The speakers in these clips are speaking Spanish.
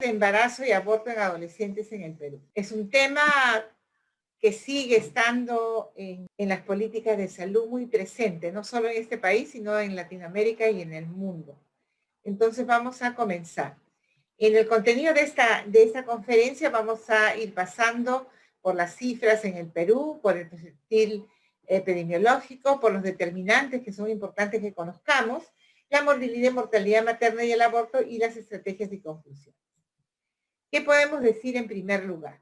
embarazo y aborto en adolescentes en el Perú. Es un tema que sigue estando en las políticas de salud muy presente, no solo en este país, sino en Latinoamérica y en el mundo. Entonces vamos a comenzar. En el contenido de esta conferencia vamos a ir pasando por las cifras en el Perú, por el perfil epidemiológico, por los determinantes que son importantes que conozcamos, la morbilidad y mortalidad materna y el aborto y las estrategias de conclusión. ¿Qué podemos decir en primer lugar?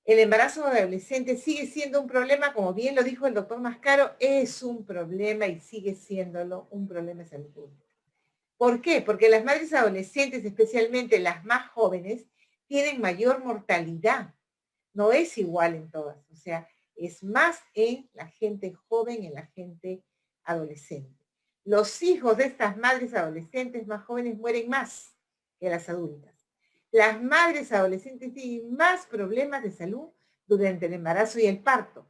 El embarazo de adolescentes sigue siendo un problema, como bien lo dijo el doctor Mascaro, es un problema y sigue siéndolo un problema de salud pública. ¿Por qué? Porque las madres adolescentes, especialmente las más jóvenes, tienen mayor mortalidad. No es igual en todas, o sea, es más en la gente joven, en la gente adolescente. Los hijos de estas madres adolescentes más jóvenes mueren más que las adultas. Las madres adolescentes tienen más problemas de salud durante el embarazo y el parto.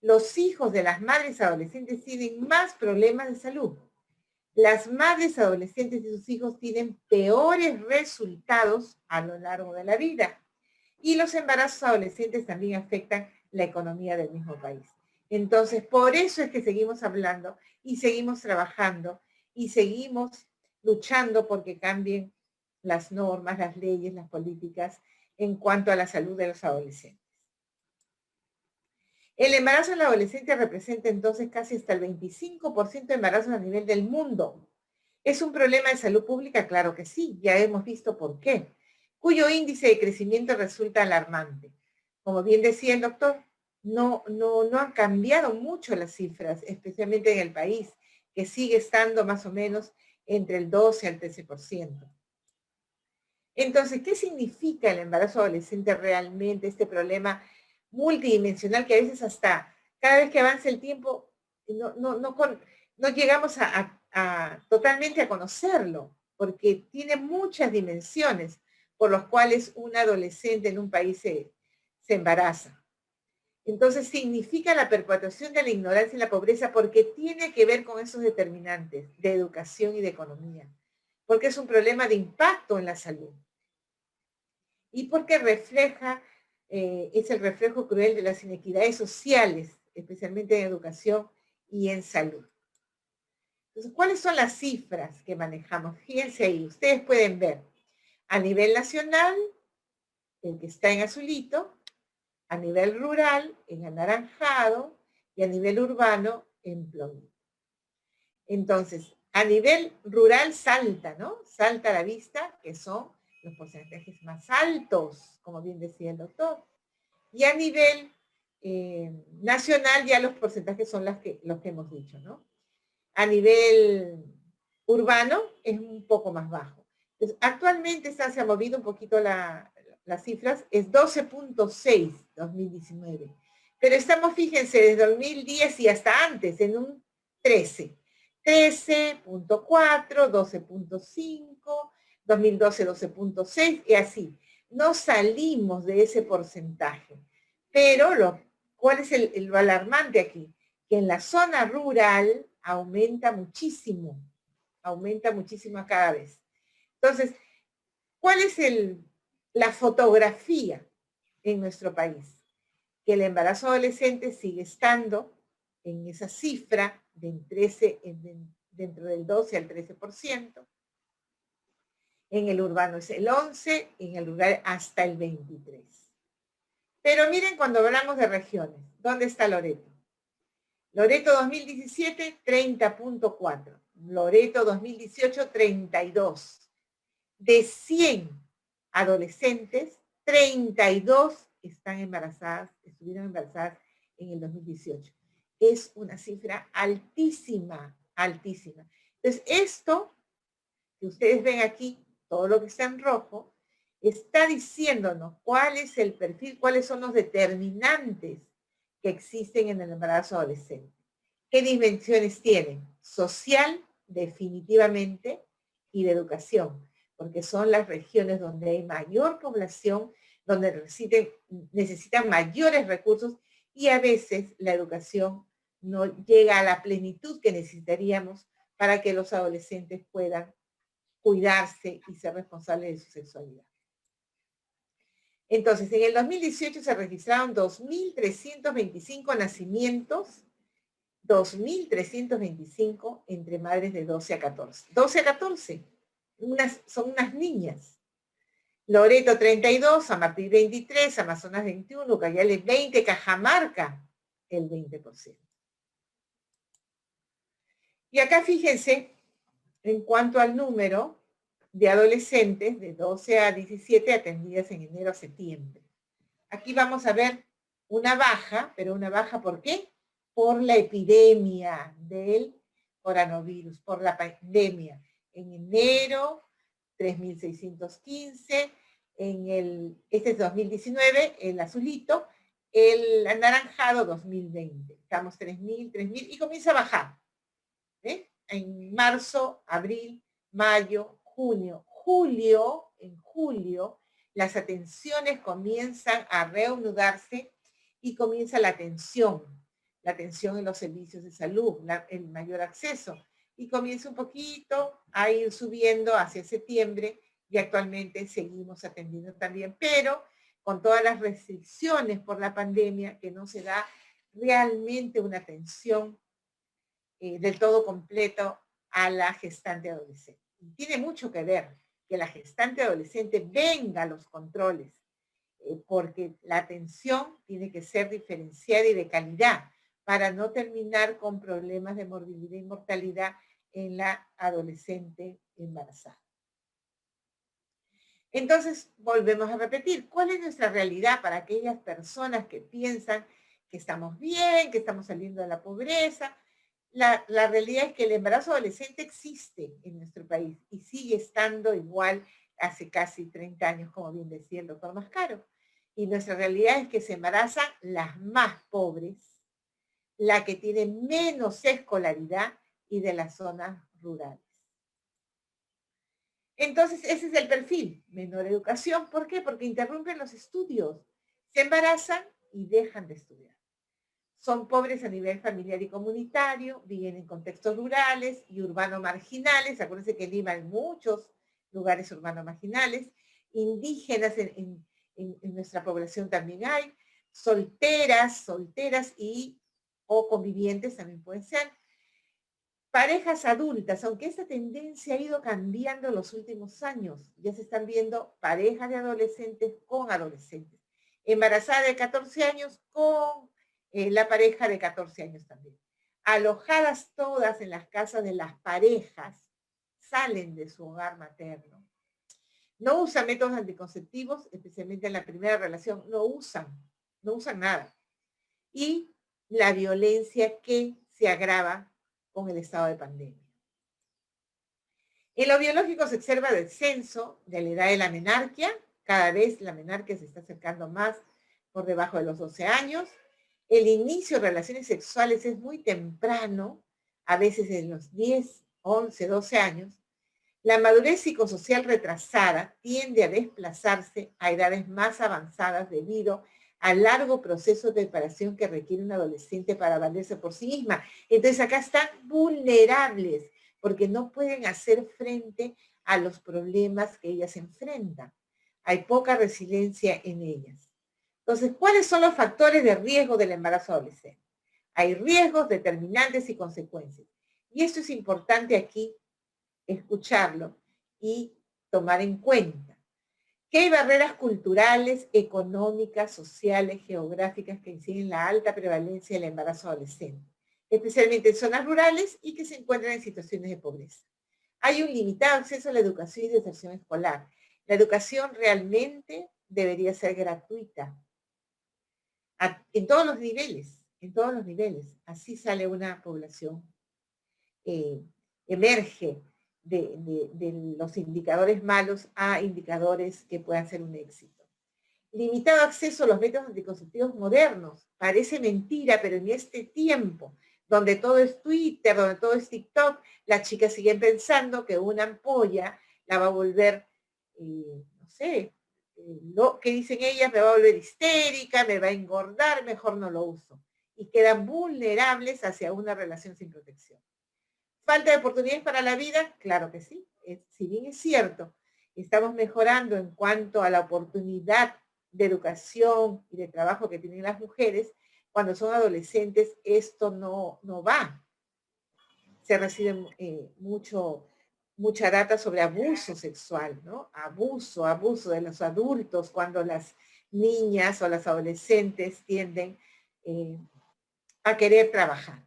Los hijos de las madres adolescentes tienen más problemas de salud. Las madres adolescentes y sus hijos tienen peores resultados a lo largo de la vida. Y los embarazos adolescentes también afectan la economía del mismo país. Entonces, por eso es que seguimos hablando y seguimos trabajando y seguimos luchando porque cambien las normas, las leyes, las políticas en cuanto a la salud de los adolescentes. El embarazo en la adolescencia representa entonces casi hasta el 25% de embarazos a nivel del mundo. ¿Es un problema de salud pública? Claro que sí, ya hemos visto por qué, cuyo índice de crecimiento resulta alarmante. Como bien decía el doctor, no han cambiado mucho las cifras, especialmente en el país, que sigue estando más o menos entre el 12 al 13%. Entonces, ¿qué significa el embarazo adolescente realmente, este problema multidimensional que a veces hasta cada vez que avanza el tiempo no llegamos totalmente a conocerlo, porque tiene muchas dimensiones por las cuales un adolescente en un país se embaraza. Entonces significa la perpetuación de la ignorancia y la pobreza porque tiene que ver con esos determinantes de educación y de economía, porque es un problema de impacto en la salud y porque es el reflejo cruel de las inequidades sociales, especialmente en educación y en salud. Entonces, ¿cuáles son las cifras que manejamos? Fíjense ahí, ustedes pueden ver a nivel nacional, el que está en azulito, a nivel rural, en anaranjado, y a nivel urbano, en plomito. Entonces, a nivel rural salta, ¿no? Salta a la vista, que son los porcentajes más altos, como bien decía el doctor. Y a nivel nacional ya los porcentajes son los que hemos dicho, ¿no? A nivel urbano es un poco más bajo. Entonces, actualmente se ha movido un poquito las cifras, es 12.6 2019. Pero estamos, fíjense, desde 2010 y hasta antes, en un 13. 13.4, 12.5, 2012 12.6 y así. No salimos de ese porcentaje. Pero ¿cuál es lo alarmante aquí? Que en la zona rural aumenta muchísimo cada vez. Entonces, ¿cuál es la fotografía en nuestro país? Que el embarazo adolescente sigue estando en esa cifra dentro del 12 al 13%. En el urbano es el 11%, en el rural hasta el 23%. Pero miren cuando hablamos de regiones, ¿dónde está Loreto? Loreto 2017, 30.4. Loreto 2018, 32. De 100 adolescentes, 32 estuvieron embarazadas en el 2018. Es una cifra altísima, altísima. Entonces, esto que ustedes ven aquí, todo lo que está en rojo, está diciéndonos cuál es el perfil, cuáles son los determinantes que existen en el embarazo adolescente. ¿Qué dimensiones tienen? Social, definitivamente, y de educación, porque son las regiones donde hay mayor población, donde necesitan mayores recursos y a veces la educación no llega a la plenitud que necesitaríamos para que los adolescentes puedan cuidarse y ser responsable de su sexualidad. Entonces, en el 2018 se registraron 2.325 nacimientos, 2.325 entre madres de 12 a 14. 12 a 14, son unas niñas. Loreto 32, San Martín 23, Amazonas 21, Ucayali 20, Cajamarca el 20%. Y acá fíjense, en cuanto al número de adolescentes de 12 a 17 atendidas en enero a septiembre. Aquí vamos a ver una baja, pero una baja ¿por qué? Por la epidemia del coronavirus, por la pandemia. En enero, 3.615, este es 2019, el azulito, el anaranjado 2020. Estamos 3.000, y comienza a bajar. En marzo, abril, mayo, junio, en julio, las atenciones comienzan a reanudarse y comienza la atención en los servicios de salud, el mayor acceso, y comienza un poquito a ir subiendo hacia septiembre y actualmente seguimos atendiendo también, pero con todas las restricciones por la pandemia que no se da realmente una atención del todo completo a la gestante adolescente. Y tiene mucho que ver que la gestante adolescente venga a los controles, porque la atención tiene que ser diferenciada y de calidad para no terminar con problemas de morbilidad y mortalidad en la adolescente embarazada. Entonces, volvemos a repetir, ¿cuál es nuestra realidad para aquellas personas que piensan que estamos bien, que estamos saliendo de la pobreza? La realidad es que el embarazo adolescente existe en nuestro país y sigue estando igual hace casi 30 años, como bien decía el doctor Mascaro. Y nuestra realidad es que se embarazan las más pobres, la que tiene menos escolaridad y de las zonas rurales. Entonces, ese es el perfil, menor educación. ¿Por qué? Porque interrumpen los estudios, se embarazan y dejan de estudiar. Son pobres a nivel familiar y comunitario, viven en contextos rurales y urbanos marginales. Acuérdense que en Lima hay muchos lugares urbanos marginales. Indígenas en nuestra población también hay. Solteras o convivientes también pueden ser. Parejas adultas, aunque esa tendencia ha ido cambiando en los últimos años. Ya se están viendo parejas de adolescentes con adolescentes. Embarazada de 14 años con la pareja de 14 años también. Alojadas todas en las casas de las parejas, salen de su hogar materno. No usan métodos anticonceptivos, especialmente en la primera relación, no usan nada. Y la violencia que se agrava con el estado de pandemia. En lo biológico se observa descenso de la edad de la menarquia, cada vez la menarquia se está acercando más por debajo de los 12 años, el inicio de relaciones sexuales es muy temprano, a veces en los 10, 11, 12 años, la madurez psicosocial retrasada tiende a desplazarse a edades más avanzadas debido al largo proceso de preparación que requiere un adolescente para valerse por sí misma. Entonces acá están vulnerables porque no pueden hacer frente a los problemas que ellas enfrentan. Hay poca resiliencia en ellas. Entonces, ¿cuáles son los factores de riesgo del embarazo adolescente? Hay riesgos, determinantes y consecuencias. Y esto es importante aquí escucharlo y tomar en cuenta que hay barreras culturales, económicas, sociales, geográficas que inciden en la alta prevalencia del embarazo adolescente, especialmente en zonas rurales y que se encuentran en situaciones de pobreza. Hay un limitado acceso a la educación y deserción escolar. La educación realmente debería ser gratuita en todos los niveles, Así sale una población, emerge de los indicadores malos a indicadores que puedan ser un éxito. Limitado acceso a los métodos anticonceptivos modernos. Parece mentira, pero en este tiempo, donde todo es Twitter, donde todo es TikTok, las chicas siguen pensando que una ampolla la va a volver, no sé, lo que dicen ellas, me va a volver histérica, me va a engordar, mejor no lo uso. Y quedan vulnerables hacia una relación sin protección. ¿Falta de oportunidades para la vida? Claro que sí. si bien es cierto, estamos mejorando en cuanto a la oportunidad de educación y de trabajo que tienen las mujeres, cuando son adolescentes esto no va. Se recibe mucha data sobre abuso sexual, ¿no? Abuso de los adultos cuando las niñas o las adolescentes tienden a querer trabajar.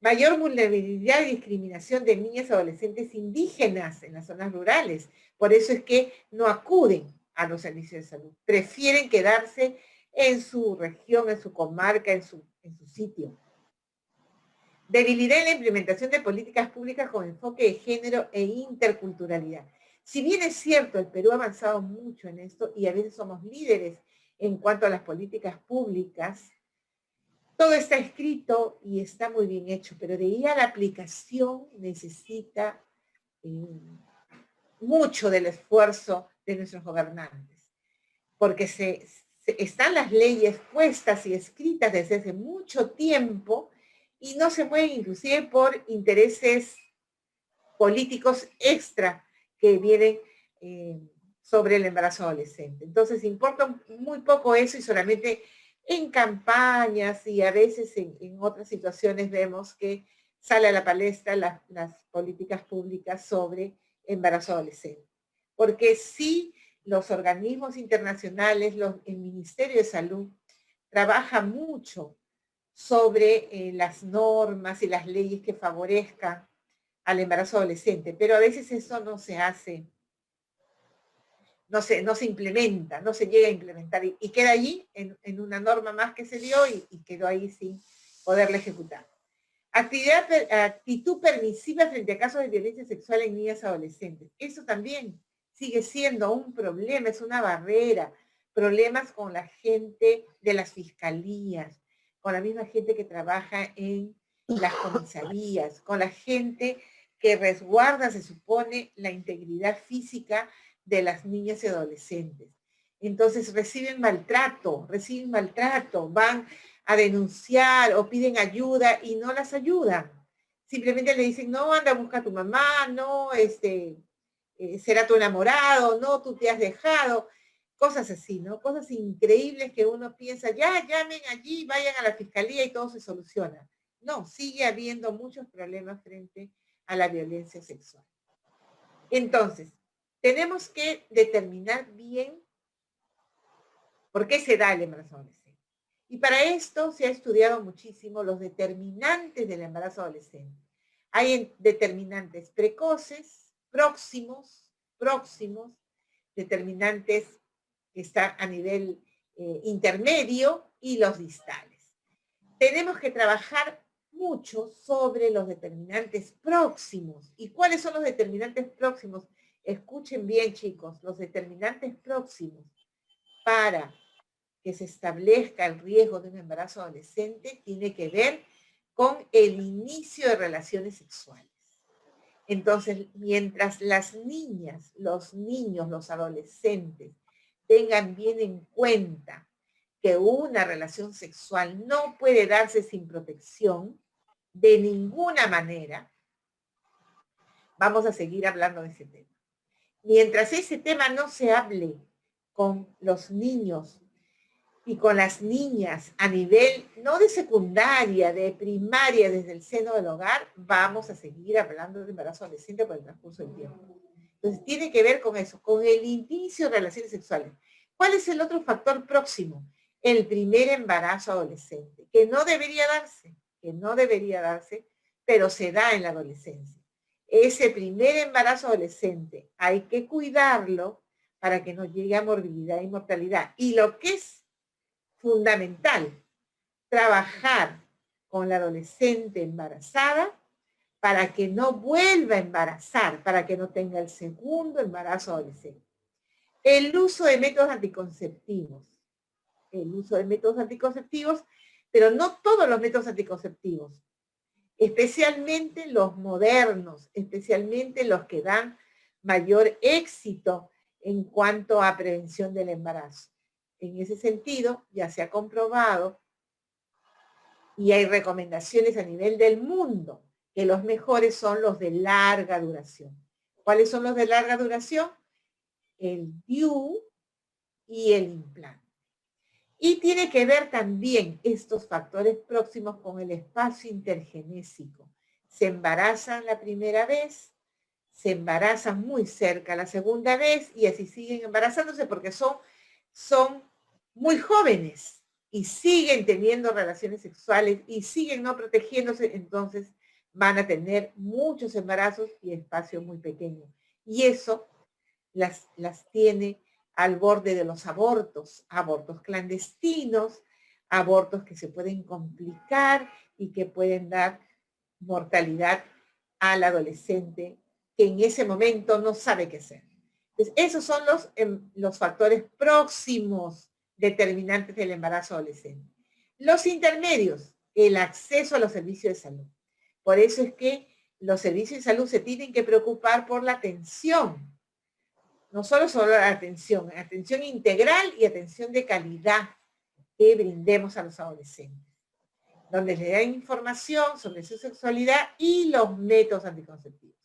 Mayor vulnerabilidad y discriminación de niñas y adolescentes indígenas en las zonas rurales. Por eso es que no acuden a los servicios de salud. Prefieren quedarse en su región, en su comarca, en su sitio. Debilidad en la implementación de políticas públicas con enfoque de género e interculturalidad. Si bien es cierto, el Perú ha avanzado mucho en esto y a veces somos líderes en cuanto a las políticas públicas, todo está escrito y está muy bien hecho, pero de ahí a la aplicación necesita mucho del esfuerzo de nuestros gobernantes, porque están las leyes puestas y escritas desde hace mucho tiempo y no se mueven inclusive por intereses políticos extra que vienen sobre el embarazo adolescente. Entonces importa muy poco eso y solamente en campañas y a veces en otras situaciones vemos que sale a la palestra las políticas públicas sobre embarazo adolescente. Porque sí, los organismos internacionales, el Ministerio de Salud, trabaja mucho sobre las normas y las leyes que favorezcan al embarazo adolescente, pero a veces eso no se hace, no se implementa, no se llega a implementar y queda allí en una norma más que se dio y quedó ahí sin poderla ejecutar. Actitud permisiva frente a casos de violencia sexual en niñas y adolescentes. Eso también sigue siendo un problema, es una barrera. Problemas con la gente de las fiscalías, con la misma gente que trabaja en las comisarías, con la gente que resguarda, se supone, la integridad física de las niñas y adolescentes. Entonces reciben maltrato, van a denunciar o piden ayuda y no las ayudan. Simplemente le dicen, no, anda, busca a tu mamá, no, será tu enamorado, no, tú te has dejado. Cosas así, ¿no? Cosas increíbles que uno piensa, ya, llamen allí, vayan a la fiscalía y todo se soluciona. No, sigue habiendo muchos problemas frente a la violencia sexual. Entonces, tenemos que determinar bien por qué se da el embarazo adolescente. Y para esto se ha estudiado muchísimo los determinantes del embarazo adolescente. Hay determinantes precoces, próximos, determinantes que están a nivel intermedio y los distales. Tenemos que trabajar mucho sobre los determinantes próximos. ¿Y cuáles son los determinantes próximos? Escuchen bien, chicos, los determinantes próximos para que se establezca el riesgo de un embarazo adolescente tiene que ver con el inicio de relaciones sexuales. Entonces, mientras las niñas, los niños, los adolescentes tengan bien en cuenta que una relación sexual no puede darse sin protección, de ninguna manera, vamos a seguir hablando de ese tema. Mientras ese tema no se hable con los niños y con las niñas a nivel, no de secundaria, de primaria, desde el seno del hogar, vamos a seguir hablando de embarazo adolescente por el transcurso del tiempo. Entonces, tiene que ver con eso, con el inicio de relaciones sexuales. ¿Cuál es el otro factor próximo? El primer embarazo adolescente, que no debería darse, pero se da en la adolescencia. Ese primer embarazo adolescente hay que cuidarlo para que no llegue a morbilidad y mortalidad. Y lo que es fundamental, trabajar con la adolescente embarazada para que no vuelva a embarazar, para que no tenga el segundo embarazo adolescente. El uso de métodos anticonceptivos. Pero no todos los métodos anticonceptivos, especialmente los modernos, especialmente los que dan mayor éxito en cuanto a prevención del embarazo. En ese sentido, ya se ha comprobado y hay recomendaciones a nivel del mundo que los mejores son los de larga duración. ¿Cuáles son los de larga duración? El DIU y el implante. Y tiene que ver también estos factores próximos con el espacio intergenésico. Se embarazan la primera vez, se embarazan muy cerca la segunda vez y así siguen embarazándose porque son muy jóvenes y siguen teniendo relaciones sexuales y siguen no protegiéndose, entonces van a tener muchos embarazos y espacio muy pequeño. Y eso las tiene al borde de los abortos, abortos clandestinos, abortos que se pueden complicar y que pueden dar mortalidad al adolescente que en ese momento no sabe qué hacer. Entonces, esos son los factores próximos determinantes del embarazo adolescente. Los intermedios, el acceso a los servicios de salud. Por eso es que los servicios de salud se tienen que preocupar por la atención, no solo la atención integral y atención de calidad que brindemos a los adolescentes, donde le dan información sobre su sexualidad y los métodos anticonceptivos.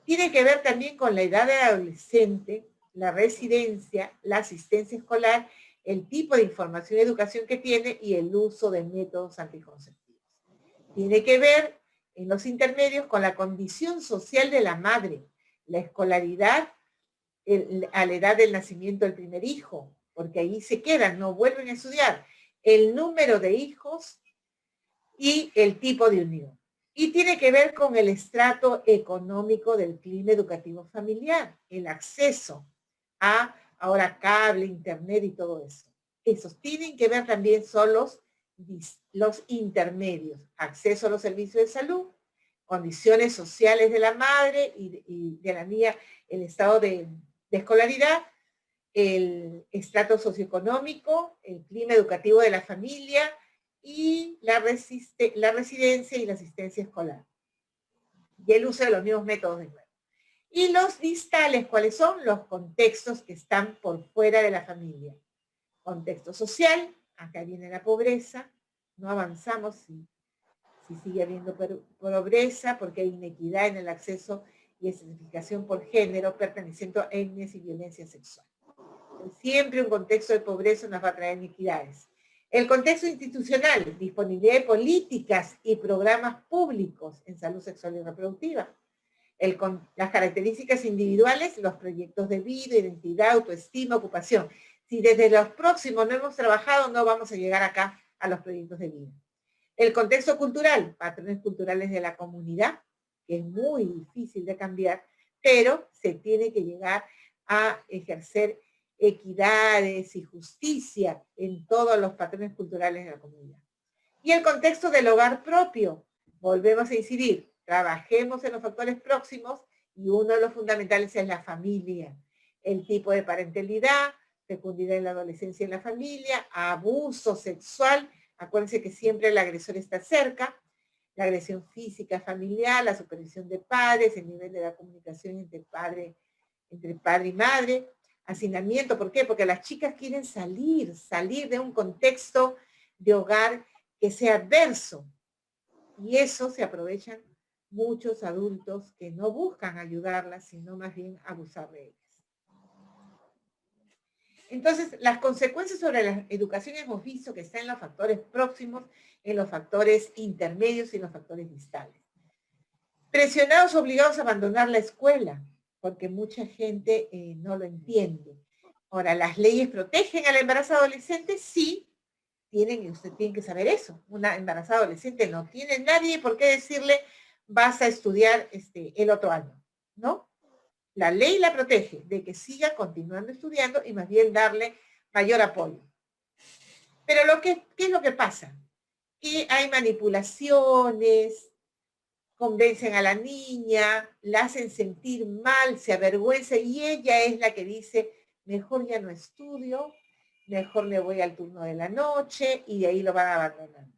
Tiene que ver también con la edad del adolescente, la residencia, la asistencia escolar, el tipo de información y educación que tiene y el uso de métodos anticonceptivos. Tiene que ver en los intermedios con la condición social de la madre, la escolaridad a la edad del nacimiento del primer hijo, porque ahí se quedan, no vuelven a estudiar, el número de hijos y el tipo de unión. Y tiene que ver con el estrato económico del clima educativo familiar, el acceso a ahora cable, internet y todo eso. Esos tienen que ver también son los intermedios, acceso a los servicios de salud, condiciones sociales de la madre y de la niña, el estado de escolaridad, el estrato socioeconómico, el clima educativo de la familia y la residencia y la asistencia escolar. Y el uso de los mismos métodos de nuevo. Y los distales, ¿cuáles son? Los contextos que están por fuera de la familia. Contexto social, acá viene la pobreza, no avanzamos si sigue habiendo pobreza porque hay inequidad en el acceso y estratificación por género, perteneciendo a etnias y violencia sexual. Siempre un contexto de pobreza nos va a traer iniquidades. El contexto institucional, disponibilidad de políticas y programas públicos en salud sexual y reproductiva. Las características individuales, los proyectos de vida, identidad, autoestima, ocupación. Si desde los próximos no hemos trabajado, no vamos a llegar acá a los proyectos de vida. El contexto cultural, patrones culturales de la comunidad, que es muy difícil de cambiar, pero se tiene que llegar a ejercer equidades y justicia en todos los patrones culturales de la comunidad. Y el contexto del hogar propio, volvemos a incidir, trabajemos en los factores próximos y uno de los fundamentales es la familia, el tipo de parentalidad, fecundidad en la adolescencia en la familia, abuso sexual, acuérdense que siempre el agresor está cerca, la agresión física familiar, la supervisión de padres, el nivel de la comunicación entre padre y madre, hacinamiento, ¿por qué? Porque las chicas quieren salir de un contexto de hogar que sea adverso. Y eso se aprovechan muchos adultos que no buscan ayudarlas, sino más bien abusar de ellas. Entonces, las consecuencias sobre la educación hemos visto que están en los factores próximos, en los factores intermedios y en los factores distales. Presionados, obligados a abandonar la escuela, porque mucha gente no lo entiende. Ahora, ¿las leyes protegen al embarazo adolescente? Sí, usted tiene que saber eso. Una embarazada adolescente no tiene nadie por qué decirle vas a estudiar el otro año, ¿no? La ley la protege de que siga continuando estudiando y más bien darle mayor apoyo. Pero ¿qué es lo que pasa? Que hay manipulaciones, convencen a la niña, la hacen sentir mal, se avergüenza y ella es la que dice, mejor ya no estudio, mejor me voy al turno de la noche y de ahí lo van abandonando.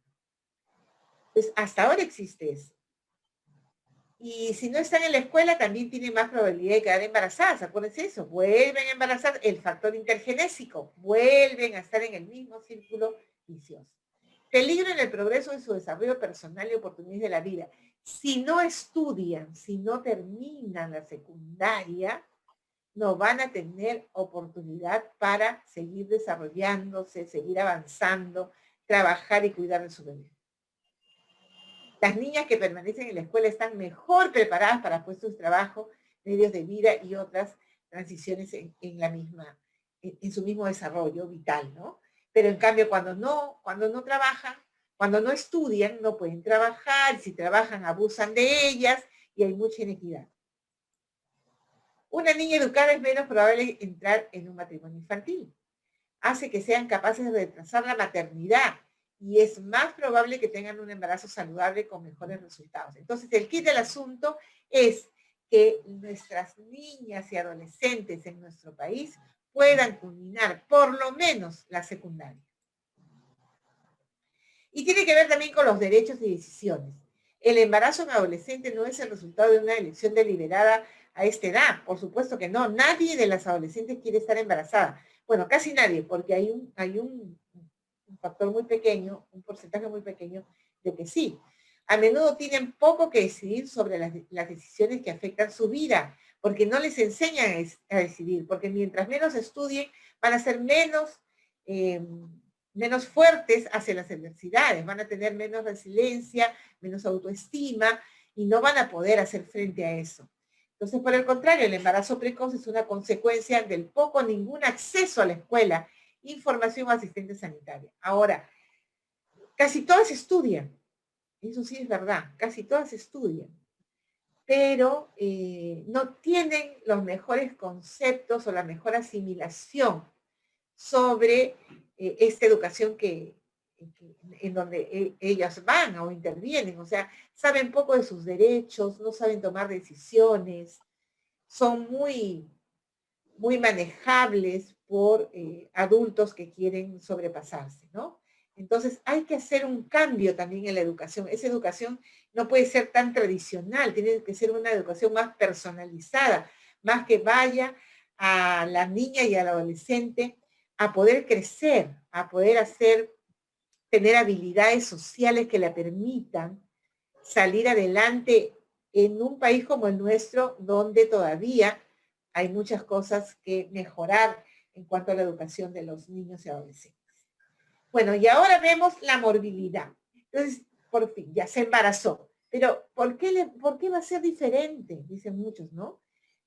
Pues hasta ahora existe eso. Y si no están en la escuela, también tienen más probabilidad de quedar embarazadas. Acuérdense eso, vuelven a embarazar, el factor intergenésico, vuelven a estar en el mismo círculo vicioso. Peligro en el progreso de su desarrollo personal y oportunidades de la vida. Si no estudian, si no terminan la secundaria, no van a tener oportunidad para seguir desarrollándose, seguir avanzando, trabajar y cuidar de su bebé. Las niñas que permanecen en la escuela están mejor preparadas para puestos de trabajo, medios de vida y otras transiciones en la misma, en su mismo desarrollo vital, ¿no? Pero en cambio, cuando no trabajan, cuando no estudian, no pueden trabajar, si trabajan abusan de ellas y hay mucha inequidad. Una niña educada es menos probable entrar en un matrimonio infantil. Hace que sean capaces de retrasar la maternidad y es más probable que tengan un embarazo saludable con mejores resultados. Entonces, el kit del asunto es que nuestras niñas y adolescentes en nuestro país puedan culminar por lo menos la secundaria. Y tiene que ver también con los derechos y decisiones. El embarazo en adolescente no es el resultado de una elección deliberada a esta edad. Por supuesto que no. Nadie de las adolescentes quiere estar embarazada. Bueno, casi nadie, porque hay un factor muy pequeño, un porcentaje muy pequeño de que sí. A menudo tienen poco que decidir sobre las decisiones que afectan su vida, porque no les enseñan a decidir, porque mientras menos estudien, van a ser menos fuertes hacia las adversidades, van a tener menos resiliencia, menos autoestima y no van a poder hacer frente a eso. Entonces, por el contrario, el embarazo precoz es una consecuencia del poco o ningún acceso a la escuela, información o asistente sanitaria. Ahora, casi todas estudian, eso sí es verdad, casi todas estudian, pero no tienen los mejores conceptos o la mejor asimilación sobre esta educación en donde ellas van o intervienen. O sea, saben poco de sus derechos, no saben tomar decisiones, son muy manejables por adultos que quieren sobrepasarse, ¿no? Entonces hay que hacer un cambio también en la educación. Esa educación no puede ser tan tradicional, tiene que ser una educación más personalizada, más que vaya a la niña y al adolescente a poder crecer, a poder tener habilidades sociales que le permitan salir adelante en un país como el nuestro, donde todavía hay muchas cosas que mejorar en cuanto a la educación de los niños y adolescentes. Bueno, y ahora vemos la morbilidad. Entonces, por fin, ya se embarazó. Pero, ¿por qué va a ser diferente? Dicen muchos, ¿no?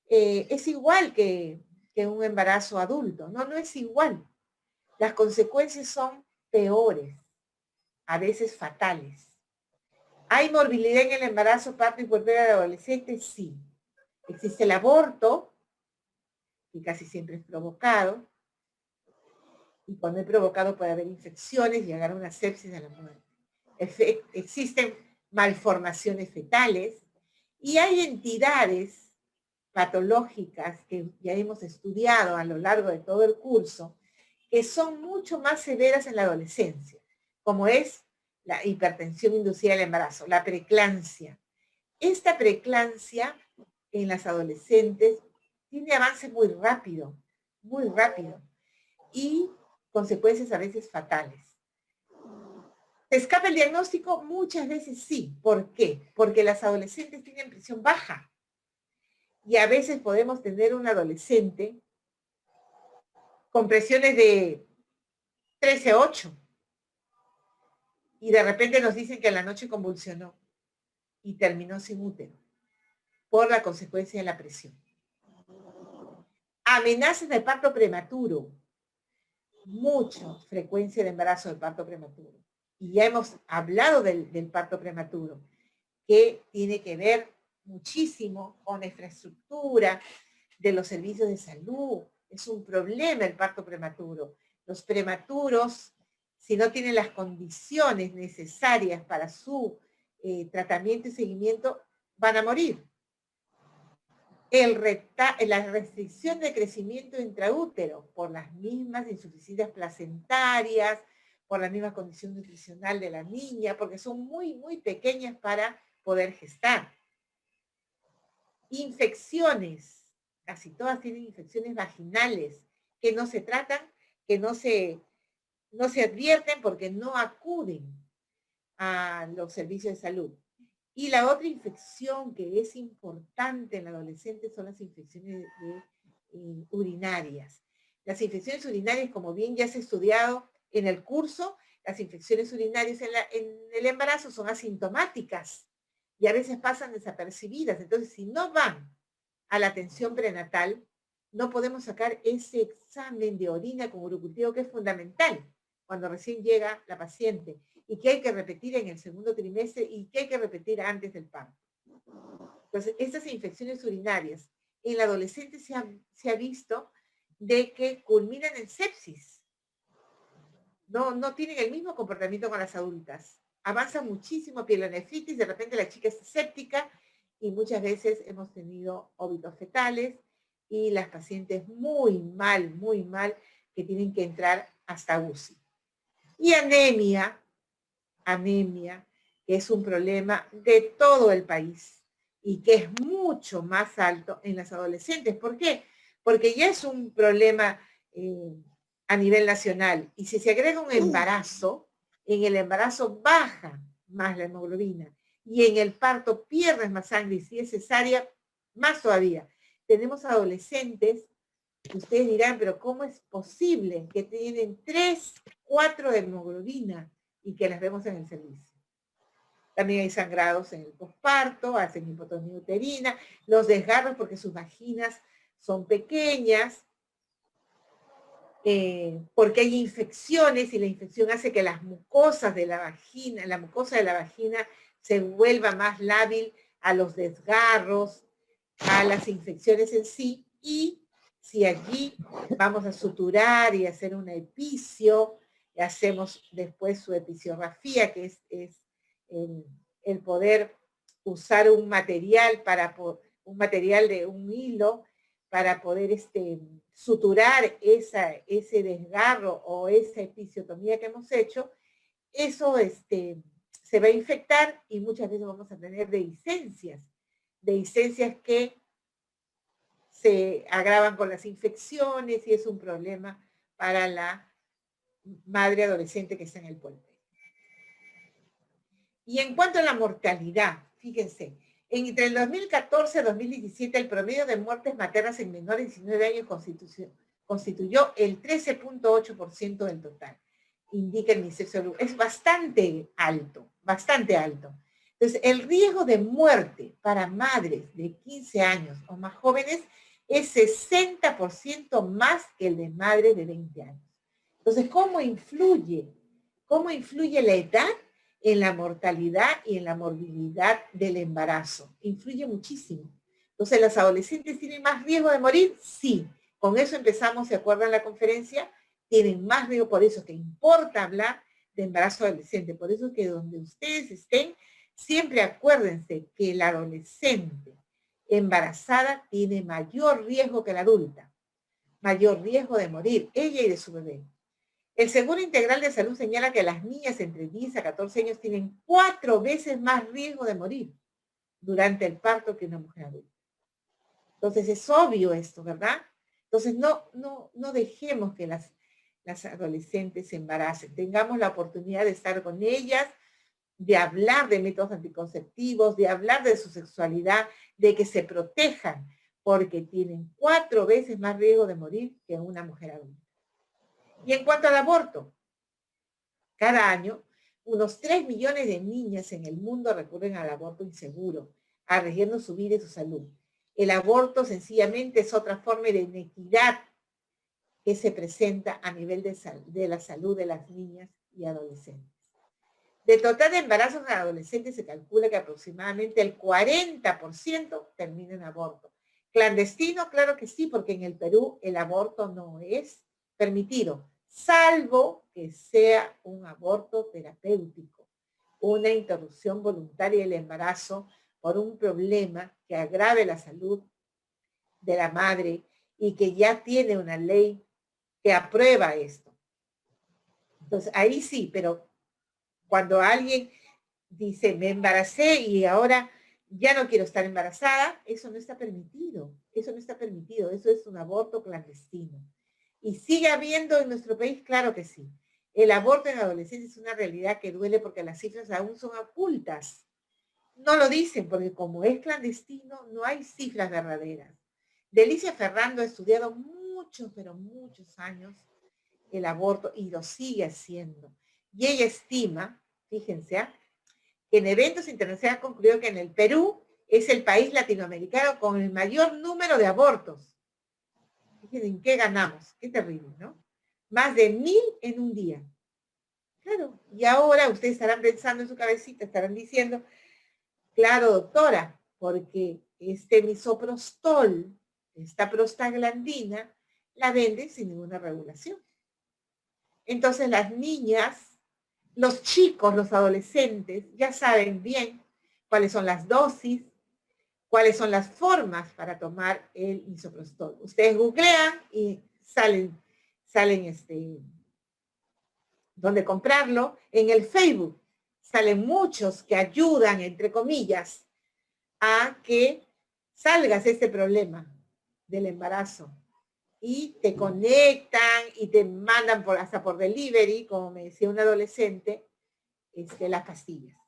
Es igual que un embarazo adulto. No, no es igual. Las consecuencias son peores, a veces fatales. ¿Hay morbilidad en el embarazo, parto y puerperio de adolescentes? Sí. Existe el aborto, que casi siempre es provocado, y cuando es provocado puede haber infecciones, llegar a una sepsis de la muerte. Existen malformaciones fetales y hay entidades patológicas que ya hemos estudiado a lo largo de todo el curso, que son mucho más severas en la adolescencia, como es la hipertensión inducida al embarazo, la preeclampsia. Esta preeclampsia en las adolescentes tiene avance muy rápido, y consecuencias a veces fatales. ¿Se escapa el diagnóstico? Muchas veces sí. ¿Por qué? Porque las adolescentes tienen presión baja. Y a veces podemos tener un adolescente con presiones de 13-8. Y de repente nos dicen que en la noche convulsionó y terminó sin útero por la consecuencia de la presión. Amenazas de parto prematuro. Mucha frecuencia de embarazo de parto prematuro. Y ya hemos hablado del parto prematuro, que tiene que ver muchísimo con la infraestructura de los servicios de salud. Es un problema el parto prematuro. Los prematuros, si no tienen las condiciones necesarias para su tratamiento y seguimiento, van a morir. La restricción de crecimiento intraútero por las mismas insuficiencias placentarias, por la misma condición nutricional de la niña, porque son muy pequeñas para poder gestar. Infecciones, casi todas tienen infecciones vaginales que no se tratan, que no se advierten porque no acuden a los servicios de salud. Y la otra infección que es importante en la adolescente son las infecciones urinarias. Las infecciones urinarias, como bien ya se ha estudiado en el curso, las infecciones urinarias en el embarazo son asintomáticas y a veces pasan desapercibidas. Entonces, si no van a la atención prenatal, no podemos sacar ese examen de orina con urocultivo que es fundamental cuando recién llega la paciente y que hay que repetir en el segundo trimestre y que hay que repetir antes del parto. Entonces, estas infecciones urinarias en la adolescente se ha visto de que culminan en sepsis. No tienen el mismo comportamiento con las adultas. Avanza muchísimo pielonefritis, de repente la chica es séptica y muchas veces hemos tenido óbitos fetales y las pacientes muy mal, que tienen que entrar hasta UCI. Y anemia, que es un problema de todo el país y que es mucho más alto en las adolescentes. ¿Por qué? Porque ya es un problema a nivel nacional. Y si se agrega un embarazo, en el embarazo baja más la hemoglobina y en el parto pierdes más sangre y si es cesárea, más todavía. Tenemos adolescentes, ustedes dirán, pero ¿cómo es posible que tienen 3, 4 de hemoglobina y que las vemos en el servicio? También hay sangrados en el posparto, hacen hipotonía uterina, los desgarros porque sus vaginas son pequeñas, porque hay infecciones y la infección hace que las mucosas de la vagina, la mucosa de la vagina se vuelva más lábil a los desgarros, a las infecciones en sí, y si allí vamos a suturar y hacer un epicio, hacemos después su episiografía, que es el poder usar un material de un hilo para poder suturar ese desgarro o esa episiotomía que hemos hecho, eso se va a infectar y muchas veces vamos a tener dehiscencias que se agravan con las infecciones y es un problema para la madre adolescente que está en el puerperio. Y en cuanto a la mortalidad, fíjense, entre el 2014 y 2017 el promedio de muertes maternas en menores de 19 años constituyó el 13.8% del total, indica el Ministerio de Salud. Es bastante alto, bastante alto. Entonces, el riesgo de muerte para madres de 15 años o más jóvenes es 60% más que el de madres de 20 años. Entonces, ¿cómo influye la edad en la mortalidad y en la morbilidad del embarazo? Influye muchísimo. Entonces, ¿las adolescentes tienen más riesgo de morir? Sí. Con eso empezamos, ¿se acuerdan la conferencia? Tienen más riesgo, por eso que importa hablar de embarazo adolescente. Por eso que donde ustedes estén, siempre acuérdense que la adolescente embarazada tiene mayor riesgo que la adulta. Mayor riesgo de morir, ella y de su bebé. El Seguro Integral de Salud señala que las niñas entre 10 a 14 años tienen 4 veces más riesgo de morir durante el parto que una mujer adulta. Entonces es obvio esto, ¿verdad? Entonces no dejemos que las adolescentes se embaracen. Tengamos la oportunidad de estar con ellas, de hablar de métodos anticonceptivos, de hablar de su sexualidad, de que se protejan, porque tienen 4 veces más riesgo de morir que una mujer adulta. Y en cuanto al aborto, cada año, unos 3 millones de niñas en el mundo recurren al aborto inseguro, arriesgando su vida y su salud. El aborto sencillamente es otra forma de inequidad que se presenta a nivel de la salud de las niñas y adolescentes. De total de embarazos en adolescentes se calcula que aproximadamente el 40% termina en aborto. ¿Clandestino? Claro que sí, porque en el Perú el aborto no es permitido, salvo que sea un aborto terapéutico, una interrupción voluntaria del embarazo por un problema que agrave la salud de la madre y que ya tiene una ley que aprueba esto. Entonces, ahí sí, pero cuando alguien dice, me embaracé y ahora ya no quiero estar embarazada, eso no está permitido, eso no está permitido, eso es un aborto clandestino. ¿Y sigue habiendo en nuestro país? Claro que sí. El aborto en adolescentes es una realidad que duele porque las cifras aún son ocultas. No lo dicen porque como es clandestino, no hay cifras verdaderas. Delicia Ferrando ha estudiado muchos, pero muchos años el aborto y lo sigue haciendo. Y ella estima, fíjense, que en eventos internacionales ha concluido que en el Perú es el país latinoamericano con el mayor número de abortos. Fíjense en qué ganamos, qué terrible, ¿no? Más de 1000 en un día. Claro, y ahora ustedes estarán pensando en su cabecita, estarán diciendo, claro, doctora, porque este misoprostol, esta prostaglandina, la venden sin ninguna regulación. Entonces las niñas, los chicos, los adolescentes, ya saben bien cuáles son las dosis, cuáles son las formas para tomar el misoprostol. Ustedes googlean y salen donde comprarlo. En el Facebook salen muchos que ayudan, entre comillas, a que salgas de este problema del embarazo. Y te conectan y te mandan hasta por delivery, como me decía un adolescente, las pastillas.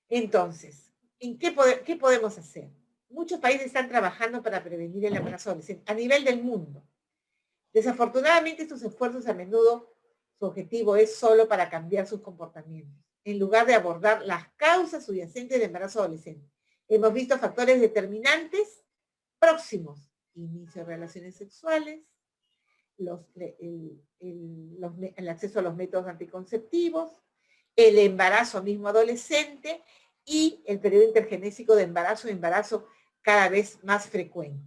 Entonces, ¿qué podemos hacer? Muchos países están trabajando para prevenir el embarazo adolescente a nivel del mundo. Desafortunadamente, estos esfuerzos a menudo, su objetivo es solo para cambiar sus comportamientos, en lugar de abordar las causas subyacentes del embarazo adolescente. Hemos visto factores determinantes próximos: inicio de relaciones sexuales, el acceso a los métodos anticonceptivos, el embarazo mismo adolescente y el periodo intergenésico de embarazo cada vez más frecuente.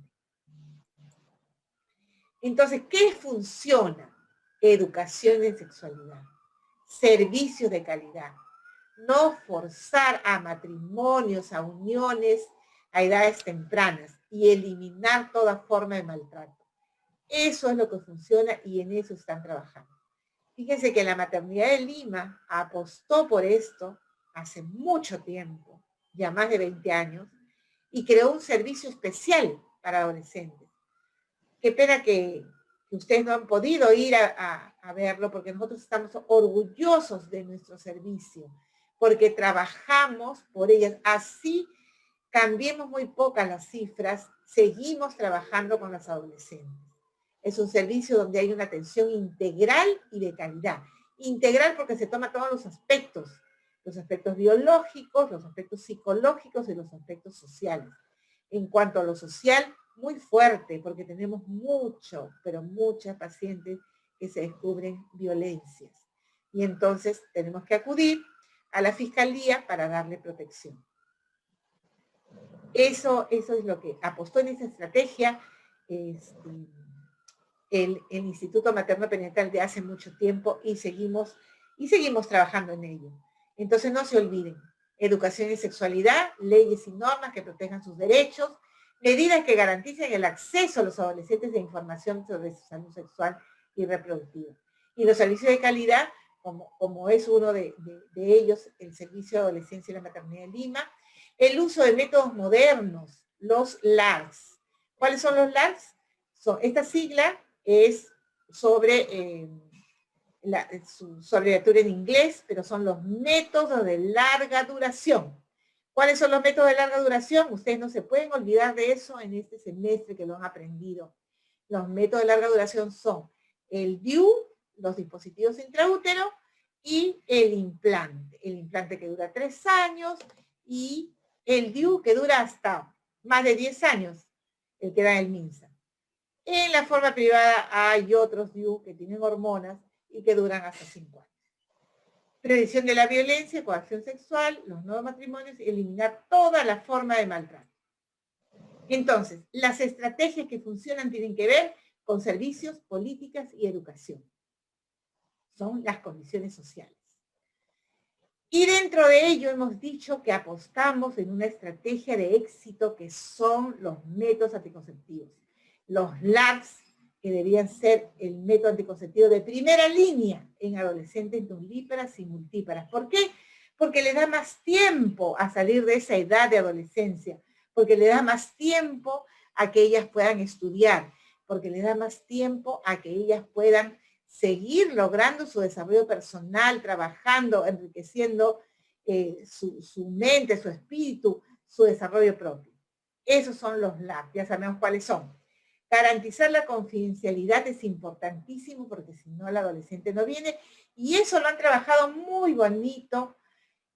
Entonces, ¿qué funciona? Educación en sexualidad, servicios de calidad, no forzar a matrimonios, a uniones a edades tempranas y eliminar toda forma de maltrato. Eso es lo que funciona y en eso están trabajando. Fíjense que la Maternidad de Lima apostó por esto hace mucho tiempo, ya más de 20 años, y creó un servicio especial para adolescentes. Qué pena que ustedes no han podido ir a verlo, porque nosotros estamos orgullosos de nuestro servicio, porque trabajamos por ellas. Así cambiemos muy pocas las cifras, seguimos trabajando con las adolescentes. Es un servicio donde hay una atención integral y de calidad. Integral porque se toma todos los aspectos biológicos, los aspectos psicológicos y los aspectos sociales. En cuanto a lo social, muy fuerte, porque tenemos pero muchas pacientes que se descubren violencias. Y entonces tenemos que acudir a la fiscalía para darle protección. Eso es lo que apostó en esa estrategia el Instituto Materno Perinatal de hace mucho tiempo y seguimos trabajando en ello. Entonces no se olviden, educación y sexualidad, leyes y normas que protejan sus derechos, medidas que garanticen el acceso a los adolescentes de información sobre su salud sexual y reproductiva. Y los servicios de calidad, como es uno de ellos, el Servicio de Adolescencia y la Maternidad de Lima, el uso de métodos modernos, los LARCs. ¿Cuáles son los LARCs? Esta sigla es sobre su abreviatura en inglés, pero son los métodos de larga duración. ¿Cuáles son los métodos de larga duración? Ustedes no se pueden olvidar de eso en este semestre que lo han aprendido. Los métodos de larga duración son el DIU, los dispositivos intraútero, y el implante que dura 3 años, y el DIU que dura hasta más de 10 años, el que da el MINSA. En la forma privada hay otros DIU que tienen hormonas y que duran hasta 5 años. Prevención de la violencia, coacción sexual, los nuevos matrimonios y eliminar toda la forma de maltrato. Entonces, las estrategias que funcionan tienen que ver con servicios, políticas y educación. Son las condiciones sociales. Y dentro de ello hemos dicho que apostamos en una estrategia de éxito que son los métodos anticonceptivos. Los LARCs, que deberían ser el método anticonceptivo de primera línea en adolescentes nulíparas y multíparas. ¿Por qué? Porque le da más tiempo a salir de esa edad de adolescencia, porque le da más tiempo a que ellas puedan estudiar, porque le da más tiempo a que ellas puedan seguir logrando su desarrollo personal, trabajando, enriqueciendo su mente, su espíritu, su desarrollo propio. Esos son los LAP, ya sabemos cuáles son. Garantizar la confidencialidad es importantísimo porque si no el adolescente no viene, y eso lo han trabajado muy bonito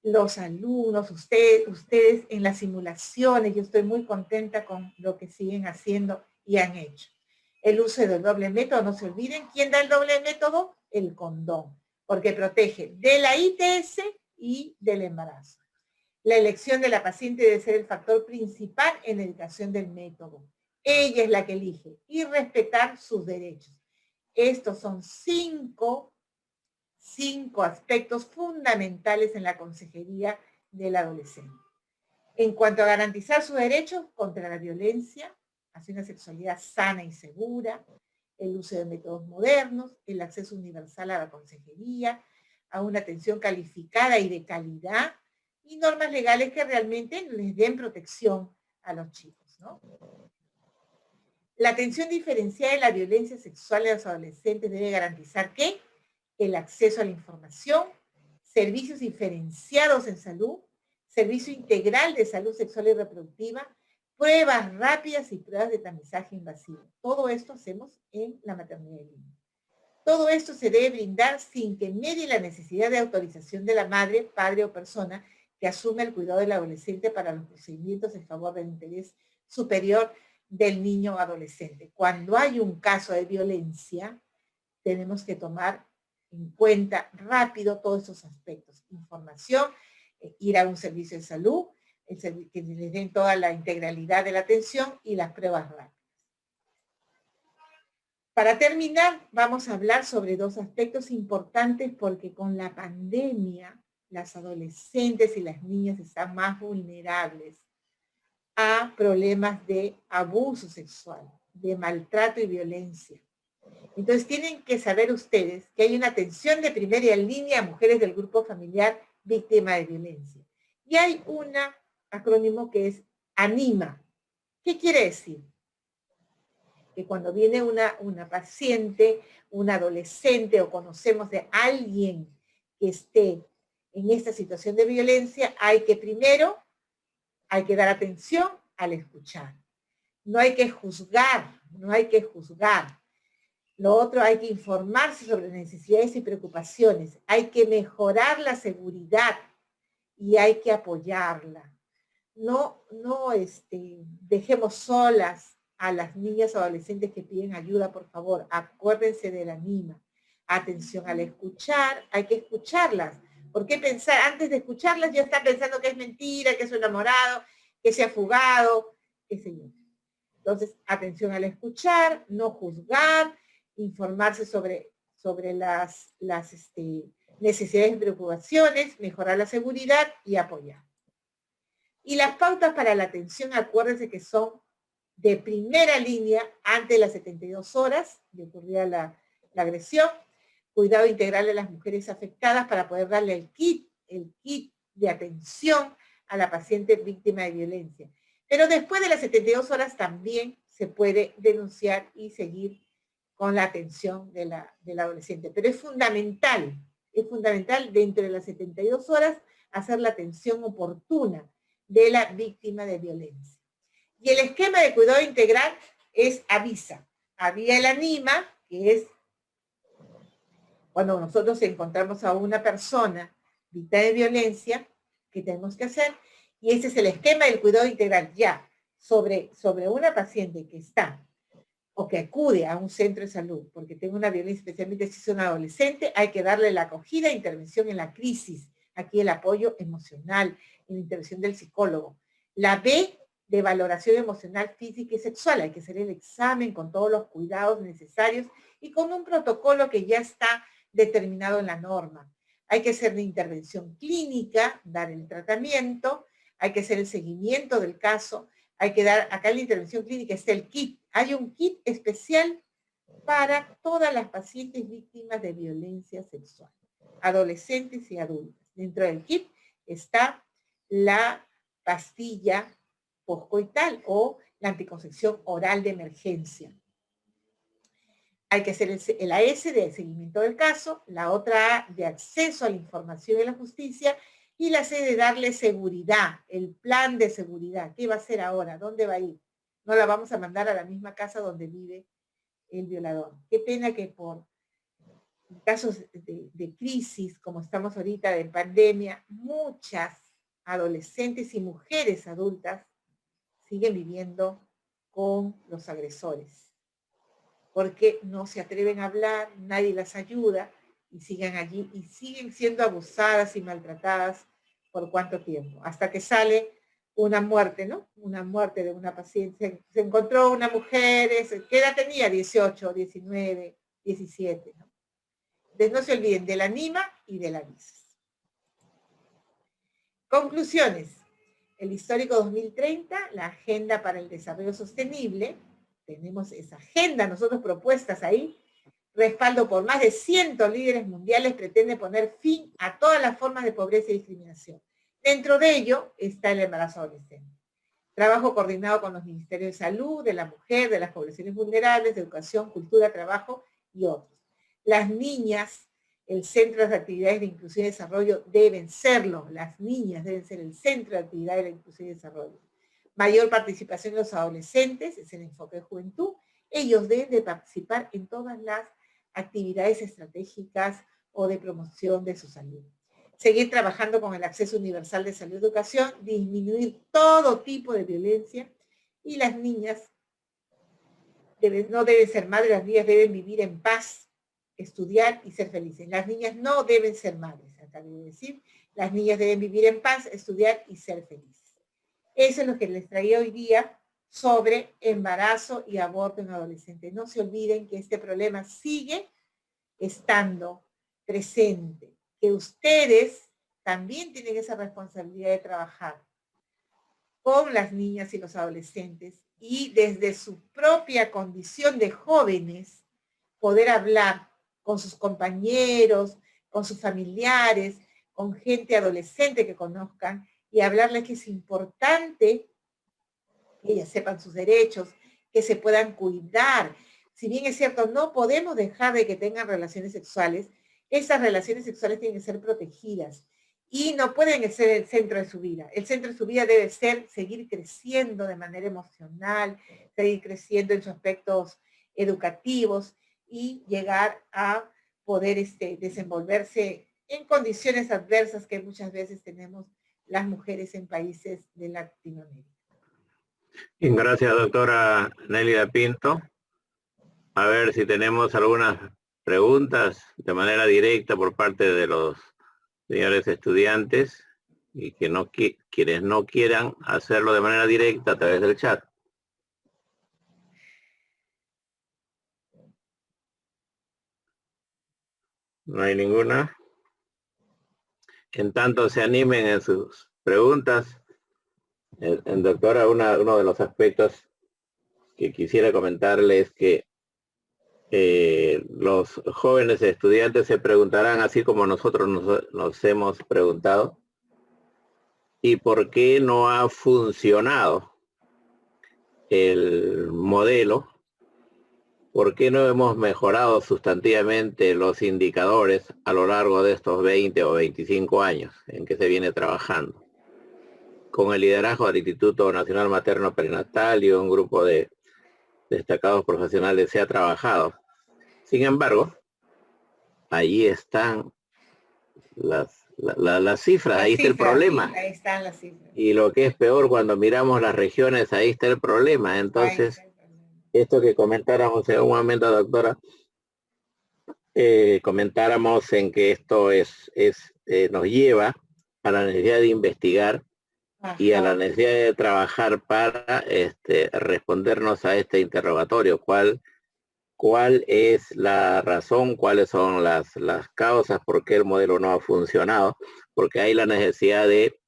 los alumnos, ustedes en las simulaciones. Yo estoy muy contenta con lo que siguen haciendo y han hecho. El uso del doble método, no se olviden, ¿quién da el doble método? El condón, porque protege de la ITS y del embarazo. La elección de la paciente debe ser el factor principal en la educación del método. Ella es la que elige y respetar sus derechos. Estos son cinco aspectos fundamentales en la consejería del adolescente. En cuanto a garantizar sus derechos contra la violencia, hacia una sexualidad sana y segura, el uso de métodos modernos, el acceso universal a la consejería, a una atención calificada y de calidad, y normas legales que realmente les den protección a los chicos, ¿no? La atención diferenciada de la violencia sexual de los adolescentes debe garantizar que el acceso a la información, servicios diferenciados en salud, servicio integral de salud sexual y reproductiva, pruebas rápidas y pruebas de tamizaje invasivo. Todo esto hacemos en la maternidad en línea. Todo esto se debe brindar sin que medie la necesidad de autorización de la madre, padre o persona que asume el cuidado del adolescente para los procedimientos en favor del interés superior del niño o adolescente. Cuando hay un caso de violencia, tenemos que tomar en cuenta rápido todos esos aspectos. Información, ir a un servicio de salud, que les den toda la integralidad de la atención y las pruebas rápidas. Para terminar, vamos a hablar sobre dos aspectos importantes porque con la pandemia las adolescentes y las niñas están más vulnerables a problemas de abuso sexual, de maltrato y violencia. Entonces tienen que saber ustedes que hay una atención de primera línea a mujeres del grupo familiar víctima de violencia. Y hay un acrónimo que es ANIMA. ¿Qué quiere decir? Que cuando viene una paciente, un adolescente o conocemos de alguien que esté en esta situación de violencia, hay que dar atención al escuchar. No hay que juzgar, no hay que juzgar. Lo otro, hay que informarse sobre necesidades y preocupaciones. Hay que mejorar la seguridad y hay que apoyarla. No dejemos solas a las niñas o adolescentes que piden ayuda, por favor. Acuérdense de la ANIMA. Atención al escuchar, hay que escucharlas. ¿Por qué pensar? Antes de escucharlas ya está pensando que es mentira, que es un enamorado, que se ha fugado, qué sé yo. Entonces, atención al escuchar, no juzgar, informarse sobre las necesidades y preocupaciones, mejorar la seguridad y apoyar. Y las pautas para la atención, acuérdense que son de primera línea antes de las 72 horas de ocurrir la agresión, cuidado integral de las mujeres afectadas para poder darle el kit de atención a la paciente víctima de violencia. Pero después de las 72 horas también se puede denunciar y seguir con la atención del adolescente. Pero es fundamental dentro de las 72 horas hacer la atención oportuna de la víctima de violencia. Y el esquema de cuidado integral es avisa. Había el ANIMA, que es cuando nosotros encontramos a una persona víctima de violencia, ¿qué tenemos que hacer? Y ese es el esquema del cuidado integral. Ya, sobre una paciente que está o que acude a un centro de salud porque tenga una violencia, especialmente si es un adolescente, hay que darle la acogida e intervención en la crisis. Aquí el apoyo emocional, en la intervención del psicólogo. La B, de valoración emocional, física y sexual. Hay que hacer el examen con todos los cuidados necesarios y con un protocolo que ya está determinado en la norma. Hay que hacer la intervención clínica, dar el tratamiento, hay que hacer el seguimiento del caso, hay que dar, acá en la intervención clínica está el kit. Hay un kit especial para todas las pacientes víctimas de violencia sexual, adolescentes y adultas. Dentro del kit está la pastilla poscoital o la anticoncepción oral de emergencia. Hay que hacer el AS de seguimiento del caso, la otra A de acceso a la información y la justicia, Y la C de darle seguridad, el plan de seguridad. ¿Qué va a hacer ahora? ¿Dónde va a ir? No la vamos a mandar a la misma casa donde vive el violador. Qué pena que por casos de crisis, como estamos ahorita, de pandemia, muchas adolescentes y mujeres adultas siguen viviendo con los agresores, porque no se atreven a hablar, nadie las ayuda y siguen allí y siguen siendo abusadas y maltratadas por cuánto tiempo, hasta que sale una muerte, ¿no? Una muerte de una paciente. Se encontró una mujer, ¿qué edad tenía? 18, 19, 17, ¿no? Entonces no se olviden de la NIMA y de la NIS. Conclusiones. El histórico 2030, la Agenda para el Desarrollo Sostenible, tenemos esa agenda, nosotros propuestas ahí, respaldo por más de 100 líderes mundiales, pretende poner fin a todas las formas de pobreza y discriminación. Dentro de ello está el embarazo adolescente. Trabajo coordinado con los Ministerios de Salud, de la Mujer, de las poblaciones vulnerables, de Educación, Cultura, Trabajo y otros. Las niñas, el centro de actividades de inclusión y desarrollo deben serlo. Las niñas deben ser el centro de actividades de inclusión y desarrollo. Mayor participación de los adolescentes, es el enfoque de juventud. Ellos deben de participar en todas las actividades estratégicas o de promoción de su salud. Seguir trabajando con el acceso universal de salud y educación, disminuir todo tipo de violencia y las niñas no deben ser madres, las niñas deben vivir en paz, estudiar y ser felices. Las niñas no deben ser madres, acabo de decir, las niñas deben vivir en paz, estudiar y ser felices. Eso es lo que les traía hoy día sobre embarazo y aborto en adolescentes. No se olviden que este problema sigue estando presente, que ustedes también tienen esa responsabilidad de trabajar con las niñas y los adolescentes y desde su propia condición de jóvenes poder hablar con sus compañeros, con sus familiares, con gente adolescente que conozcan y hablarles que es importante que ellas sepan sus derechos, que se puedan cuidar. Si bien es cierto, no podemos dejar de que tengan relaciones sexuales, esas relaciones sexuales tienen que ser protegidas y no pueden ser el centro de su vida. El centro de su vida debe ser seguir creciendo de manera emocional, seguir creciendo en sus aspectos educativos y llegar a poder desenvolverse en condiciones adversas que muchas veces tenemos las mujeres en países de Latinoamérica. Bien, gracias, doctora Nélida Pinto. A ver si tenemos algunas preguntas de manera directa por parte de los señores estudiantes y quienes no quieran hacerlo de manera directa a través del chat. No hay ninguna. En tanto se animen en sus preguntas. Doctora, uno de los aspectos que quisiera comentarle es que los jóvenes estudiantes se preguntarán, así como nosotros nos hemos preguntado, ¿y por qué no ha funcionado el modelo? ¿Por qué no hemos mejorado sustantivamente los indicadores a lo largo de estos 20 o 25 años en que se viene trabajando? Con el liderazgo del Instituto Nacional Materno Perinatal y un grupo de destacados profesionales se ha trabajado. Sin embargo, allí están las cifras, ahí está el problema. Sí, ahí están las cifras. Y lo que es peor, cuando miramos las regiones, ahí está el problema. Entonces, esto que comentáramos en un momento, doctora, comentáramos en que esto nos lleva a la necesidad de investigar. Ajá. Y a la necesidad de trabajar para respondernos a este interrogatorio. ¿Cuál es la razón? ¿Cuáles son las causas por qué el modelo no ha funcionado? Porque hay la necesidad de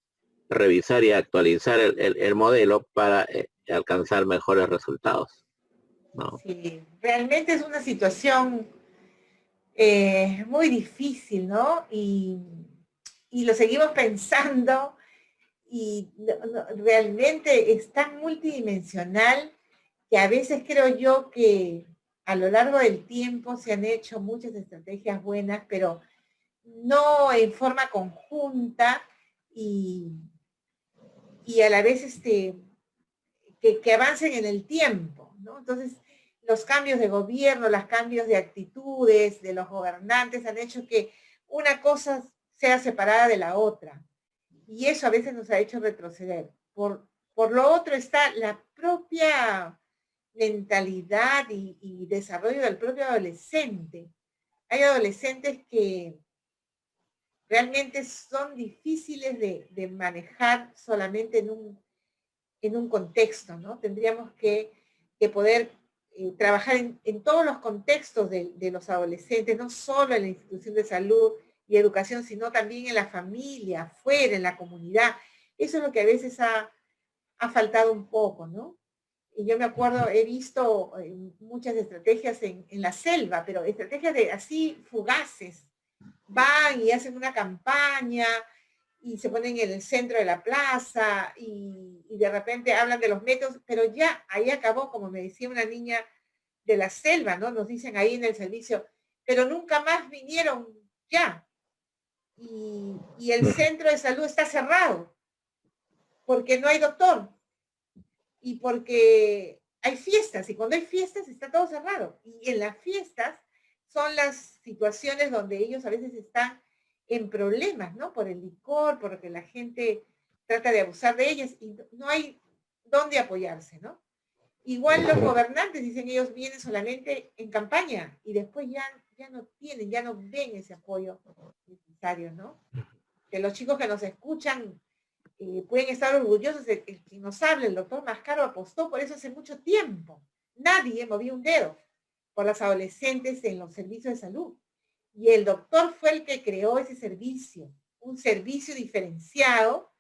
revisar y actualizar el modelo para alcanzar mejores resultados, ¿no? Sí, realmente es una situación muy difícil, ¿no? Y lo seguimos pensando y realmente es tan multidimensional que a veces creo yo que a lo largo del tiempo se han hecho muchas estrategias buenas, pero no en forma conjunta y a la vez que avancen en el tiempo, ¿no? Entonces, los cambios de gobierno, los cambios de actitudes de los gobernantes han hecho que una cosa sea separada de la otra. Y eso a veces nos ha hecho retroceder. Por lo otro está la propia mentalidad y desarrollo del propio adolescente. Hay adolescentes que realmente son difíciles de manejar solamente en un contexto, ¿no? Tendríamos que poder trabajar en todos los contextos de los adolescentes, no solo en la institución de salud y educación, sino también en la familia, afuera, en la comunidad. Eso es lo que a veces ha faltado un poco, ¿no? Y yo me acuerdo, he visto muchas estrategias en la selva, pero estrategias de así fugaces. Van y hacen una campaña y se ponen en el centro de la plaza y de repente hablan de los métodos, pero ya ahí acabó, como me decía una niña de la selva, ¿no? Nos dicen ahí en el servicio, pero nunca más vinieron ya. Y el centro de salud está cerrado porque no hay doctor y porque hay fiestas, y cuando hay fiestas está todo cerrado. Y en las fiestas son las situaciones donde ellos a veces están en problemas, ¿no? Por el licor, porque la gente trata de abusar de ellas y no hay dónde apoyarse, ¿no? Igual los gobernantes, dicen ellos, vienen solamente en campaña y después ya no tienen, ya no ven ese apoyo necesario, ¿no? Que los chicos que nos escuchan pueden estar orgullosos de que nos hable. El doctor Mascaro apostó por eso hace mucho tiempo. Nadie movió un dedo por las adolescentes en los servicios de salud. Y el doctor fue el que creó ese servicio, un servicio diferenciado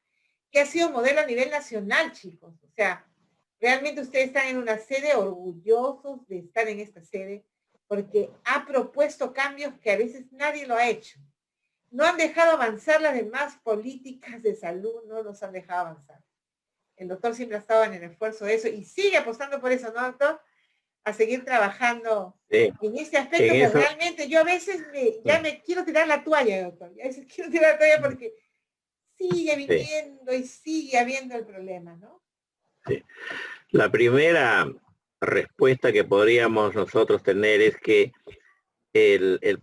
que ha sido modelo a nivel nacional, chicos. O sea, realmente ustedes están en una sede orgullosos de estar en esta sede porque ha propuesto cambios que a veces nadie lo ha hecho. No han dejado avanzar las demás políticas de salud, no los han dejado avanzar. El doctor siempre ha estado en el esfuerzo de eso y sigue apostando por eso, ¿no, doctor? A seguir trabajando en este aspecto que realmente yo a veces ya me quiero tirar la toalla, doctor. A veces quiero tirar la toalla porque sigue viniendo y sigue habiendo el problema, ¿no? Sí. La primera respuesta que podríamos nosotros tener es que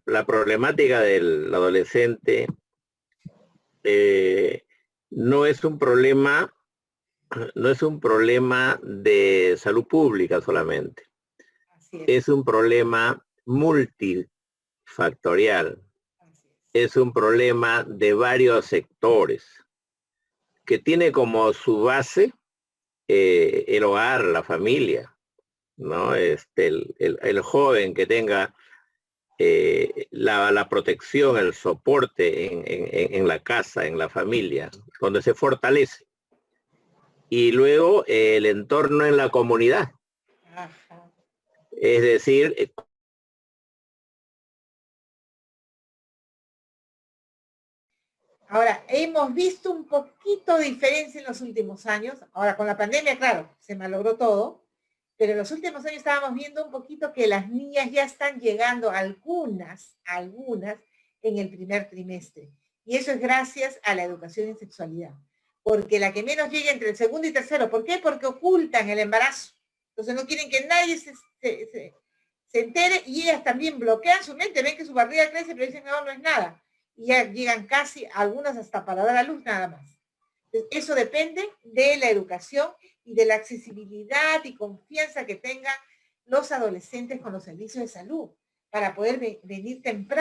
la problemática del adolescente no es un problema de salud pública solamente. Es un problema multifactorial. Es un problema de varios sectores que tiene como su base el hogar, la familia, ¿no? El joven que tenga la protección, el soporte en la casa, en la familia, donde se fortalece. Y luego el entorno en la comunidad. Ajá. Es decir, ahora, hemos visto un poquito de diferencia en los últimos años. Ahora, con la pandemia, claro, se malogró todo. Pero en los últimos años estábamos viendo un poquito que las niñas ya están llegando, algunas, en el primer trimestre. Y eso es gracias a la educación en sexualidad. Porque la que menos llega entre el segundo y tercero, ¿por qué? Porque ocultan el embarazo. Entonces no quieren que nadie se entere y ellas también bloquean su mente, ven que su barriga crece, pero dicen, no, no es nada. Y ya llegan casi, algunas hasta para dar a luz nada más. Entonces, eso depende de la educación y de la accesibilidad y confianza que tengan los adolescentes con los servicios de salud para poder venir temprano